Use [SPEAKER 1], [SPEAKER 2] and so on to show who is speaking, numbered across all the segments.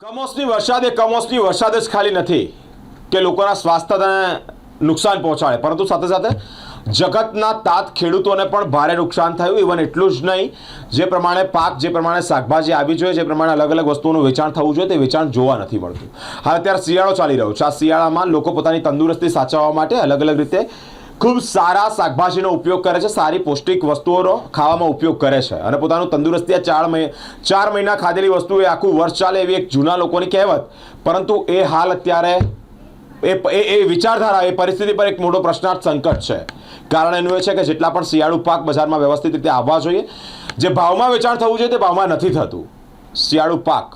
[SPEAKER 1] કમોસમી વરસાદ એ કમોસમી વરસાદ જ ખાલી નથી કે લોકોના સ્વાસ્થ્યને નુકસાન પહોંચાડે, પરંતુ સાથે સાથે જગતના તાત ખેડૂતોને પણ ભારે નુકસાન થયું. ઇવન એટલું જ નહીં, જે પ્રમાણે પાક, જે પ્રમાણે શાકભાજી આવી જોઈએ, જે પ્રમાણે અલગ અલગ વસ્તુઓનું વેચાણ થવું જોઈએ, તે વેચાણ જોવા નથી મળતું. હાલ અત્યારે શિયાળો ચાલી રહ્યો છે. આ શિયાળામાં લોકો પોતાની તંદુરસ્તી સાચવવા માટે અલગ અલગ રીતે ખૂબ સારા શાકભાજીનો ઉપયોગ કરે છે, સારી પૌષ્ટિક વસ્તુઓનો ખાવામાં ઉપયોગ કરે છે અને પોતાનું તંદુરસ્તી આ 4 મહિના ખાધેલી વસ્તુ એ આખું વર્ષ ચાલે એવી એક જૂના લોકોની કહેવત. પરંતુ એ હાલ અત્યારે એ વિચારધારા, એ પરિસ્થિતિ પર એક મોટો પ્રશ્નાર્થ સંકટ છે. કારણ એનું એ છે કે જેટલા પણ શિયાળુ પાક બજારમાં વ્યવસ્થિત રીતે આવવા જોઈએ, જે ભાવમાં વેચાણ થવું જોઈએ તે ભાવમાં નથી થતું. શિયાળુ પાક,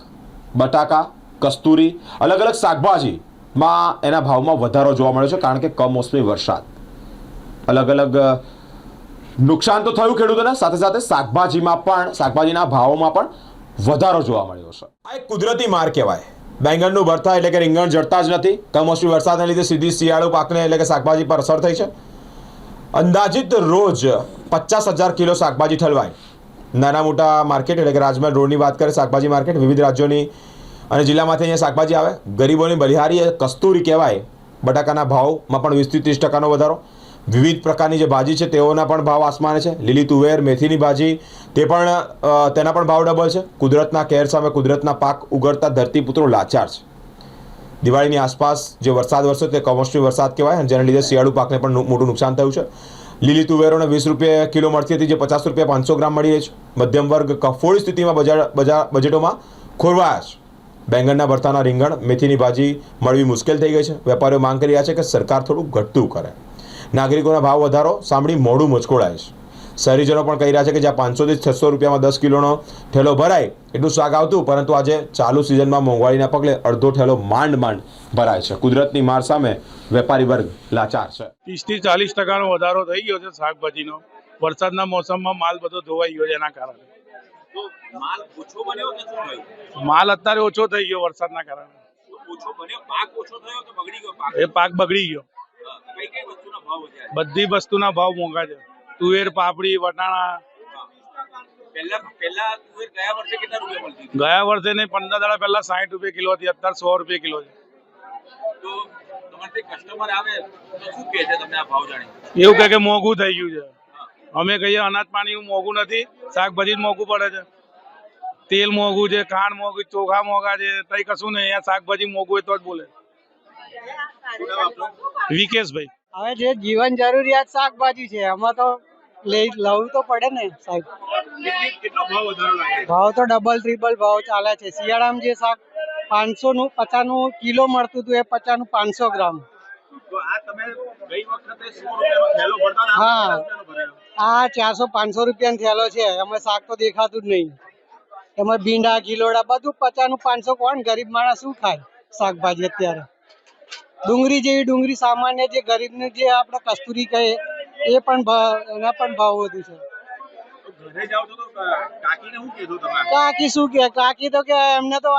[SPEAKER 1] બટાકા, કસ્તુરી, અલગ અલગ શાકભાજીમાં એના ભાવમાં વધારો જોવા મળ્યો છે, કારણ કે કમોસમી વરસાદ. અલગ અલગ નુકસાન તો થયું ખેડૂતોને, સાથે સાથે શાકભાજીના ભાવોમાં પણ વધારો જોવા મળ્યો છે. આ એક કુદરતી માર કહેવાય. બેંગનનું ભરતા એટલે કે રીંગણ જડતા જ નથી. કમોસમી વરસાદને લીધે સીધી શિયાળુ પાકને એટલે કે શાકભાજી પર અસર થઈ છે. અંદાજિત રોજ 50,000 કિલો શાકભાજી ઠલવાય. નાના મોટા માર્કેટ એટલે કે રાજમહેલ રોડની વાત કરીએ, શાકભાજી માર્કેટ વિવિધ રાજ્યોની અને જિલ્લામાંથી અહીંયા શાકભાજી આવે. ગરીબોની બલિહારી એ કસ્તુરી કહેવાય. બટાકાના ભાવમાં પણ 20-30% વધારો. વિવિધ પ્રકારની જે ભાજી છે તેઓના પણ ભાવ આસમાને છે. લીલી તુવેર, મેથીની ભાજી, તેના પણ ભાવ ડબલ છે. કુદરતના કહેર સામે કુદરતના પાક ઉગડતા ધરતીપુત્રો લાચાર છે. દિવાળીની આસપાસ જે વરસાદ વરસ્યો તે કમોસમી વરસાદ કહેવાય, જેના લીધે શિયાળુ પાકને પણ મોટું નુકસાન થયું છે. લીલી તુવેરોને 20 રૂપિયા કિલો મળતી હતી, જે 50 રૂપિયા 500 ગ્રામ મળી રહી છે. મધ્યમ વર્ગ કફોડી સ્થિતિમાં બજેટોમાં ખોરવાયા છે. બેંગનના ભરતાના રીંગણ, મેથીની ભાજી મળવી મુશ્કેલ થઈ ગઈ છે. વેપારીઓ માંગ કરી રહ્યા છે કે સરકાર થોડું ઘટતું કરે. નાગરિકોના ભાવ વધારો સાંભળી મોઢું મચકોડાય છે. શહેરીજનો પણ કહી રહ્યા છે કે જ્યાં 500 થી 600 રૂપિયામાં 10 કિલોનો ઠેલો ભરાય એટલું શાક આવતું, પરંતુ આજે ચાલુ સિઝનમાં મોંઘવારીના પગલે અડધો ઠેલો માંડ ભરાય છે. કુદરતની માર સામે વેપારી વર્ગ લાચાર છે.
[SPEAKER 2] 30 થી 40% વધારો થઈ ગયો છે શાકભાજીનો. વરસાદના મોસમમાં માલ બધો ધોવાઈ ગયો છે, એના કારણે
[SPEAKER 3] માલ ઓછો બન્યો કે શું થયું?
[SPEAKER 2] માલ અત્યારે ઓછો થઈ ગયો વરસાદના કારણે.
[SPEAKER 3] ઓછો બન્યો, પાક ઓછો થયો કે બગડી ગયો પાક?
[SPEAKER 2] એ પાક બગડી ગયો.
[SPEAKER 3] કઈ કઈ વસ્તુના ભાવ વધ્યા?
[SPEAKER 2] બધી વસ્તુના ભાવ મોંઘા છે. તુવેર, પાપડી, વટાણા.
[SPEAKER 3] પહેલા તુવેર ગયા વર્ષે કેટલા રૂપિયા મળતી હતી?
[SPEAKER 2] ગયા વર્ષે ને 15 દાડા પહેલા 60 રૂપિયા કિલો હતી, અત્યારે 100 રૂપિયા કિલો છે.
[SPEAKER 3] તો તમારે કસ્ટમર આવે તો શું કહે છે તમને આ ભાવ જાણી?
[SPEAKER 2] એવું કહે કે મોંઘું થઈ ગયું છે. અમે કહીએ અનાજ પાણી મોંઘું નથી, શાકભાજી જ મોંઘું પડે છે. તેલ મોંઘું છે, ખાંડ મોંઘું, ચોખા મોંઘા છે, તઈ કશું નહીં. અહીંયા શાકભાજી મોંઘું હોય તો જ બોલે. વિકેશભાઈ.
[SPEAKER 4] હવે જે જીવન જરૂરિયાત શાકભાજી છે એમાં તો લવું તો પડે ને સાહેબ.
[SPEAKER 3] કેટલો ભાવ વધારો લાગે?
[SPEAKER 4] ભાવ તો ડબલ ટ્રિપલ ભાવ ચાલે છે. શિયાળામાં જે શાક 550 નું કિલો મળતું હતું એ 50 નું 500 ગ્રામ.
[SPEAKER 3] તો આ તમે ગઈ વખતે 100 રૂપિયાનો થેલો ભરતા હતા,
[SPEAKER 4] હા,
[SPEAKER 3] આ ભરાયો?
[SPEAKER 4] આ 400-500 રૂપિયાનો થેલો છે. એમાં શાક તો દેખાતું જ નહીં. એમાં ભીંડા, ગિલોડા બધું 50 નું 500. કોણ ગરીબ માણસ શું ખાય શાકભાજી? અત્યારે ડુંગળી સામાન્ય જે ગરીબને જે આપણે કસ્તુરી કહે એ પણ એના પણ ભાવ વધુ છે.
[SPEAKER 3] ઘરે જાવ તો કાકીને શું કીધું તમે?
[SPEAKER 4] કાકી શું કે? કાકી તો કે એમને તો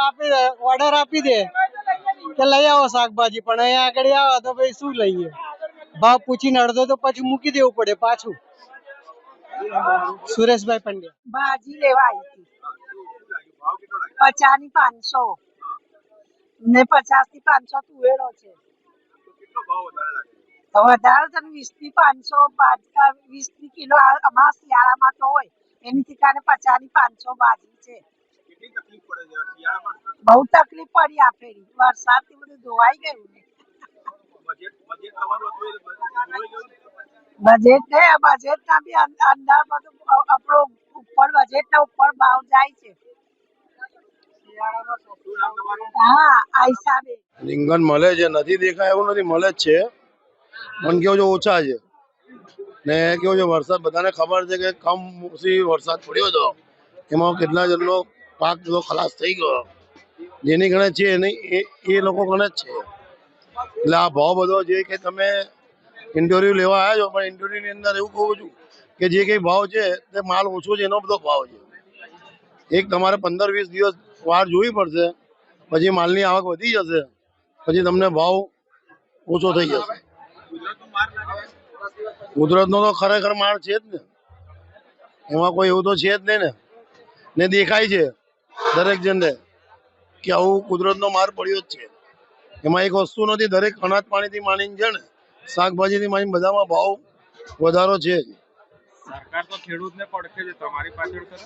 [SPEAKER 4] ઓર્ડર આપી દે કે લઈ આવો શાકભાજી, પણ અહીંયા આગળ આવો તો ભાઈ શું લઈએ? ભાવ પૂછીને અડધો તો પછી મૂકી દેવું પડે પાછું. સુરેશભાઈ પંડ્યા.
[SPEAKER 5] ભાજી લેવા આવી હતી.
[SPEAKER 3] ભાવ કેટલો લાગે?
[SPEAKER 5] 50 ની 500 ને 50 થી 500 તુવેરો છે.
[SPEAKER 3] કેટલો ભાવ વધારે લાગે?
[SPEAKER 5] તો વધારે તો 20 થી 500 20 ની કિલો અમારા શિયાળામાં તો હોય, એની ઠીકાને 50 ની 500 ભાજી છે.
[SPEAKER 3] કેટલી તકલીફ પડે છે શિયાળામાં?
[SPEAKER 5] બહુ તકલીફ પડી આ ફેરી. વરસાદથી બધું ધોવાઈ ગયું ને.
[SPEAKER 3] બજેટ તમારું હતું એ ધોવાઈ ગયું?
[SPEAKER 5] બજેટ ના બી અંદર બધું આપણો ઉપર બજેટ ના ઉપર ભાવ જાય છે.
[SPEAKER 3] શું નામ તમારું?
[SPEAKER 5] હા, આ હિસાબે
[SPEAKER 6] રીંગણ મળે છે, નથી દેખાય એવું નથી, મળે જ છે, પણ કેવું છે ઓછા છે. ને કેવું છે વરસાદ બધાને ખબર છે કે કમોસમી વરસાદ પડ્યો હતો, એમાં કેટલા જણનો પાક બધો ખલાસ થઈ ગયો. જેની ગણે છે એ લોકો ગણે જ છે. એટલે આ ભાવ બધો જે કે તમે ઇન્ટરવ્યુ લેવા આવ્યા છો, પણ ઇન્ટરવ્યુની અંદર એવું કહું છું કે જે કંઈ ભાવ છે તે માલ ઓછો છે એનો બધો ભાવ છે. એક તમારે 15-20 દિવસ વાર જોવી પડશે, પછી માલની આવક વધી જશે, પછી તમને ભાવ ઓછો થઈ જશે. કુદરતનો તો ખરેખર માર છે જ ને, એમાં કોઈ એવું તો છે જ નહીં ને દેખાય છે દરેક જણને. કે આવું કુદરતનો માર પડ્યો જ છે. એમાં એક વસ્તુ નથી, દરેક અનાજ પાણીથી માંડીને છે ને શાકભાજીથી માંડીને બધામાં ભાવ વધારો છે જ.
[SPEAKER 3] સરકાર તો ખેડૂતને પડખે છે, તમારી પાછળ કરે.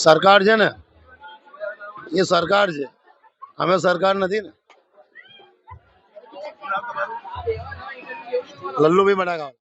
[SPEAKER 6] સરકાર છે ને એ સરકાર છે, અમે સરકાર નથી ને. લલ્લુભાઈ બટાકા.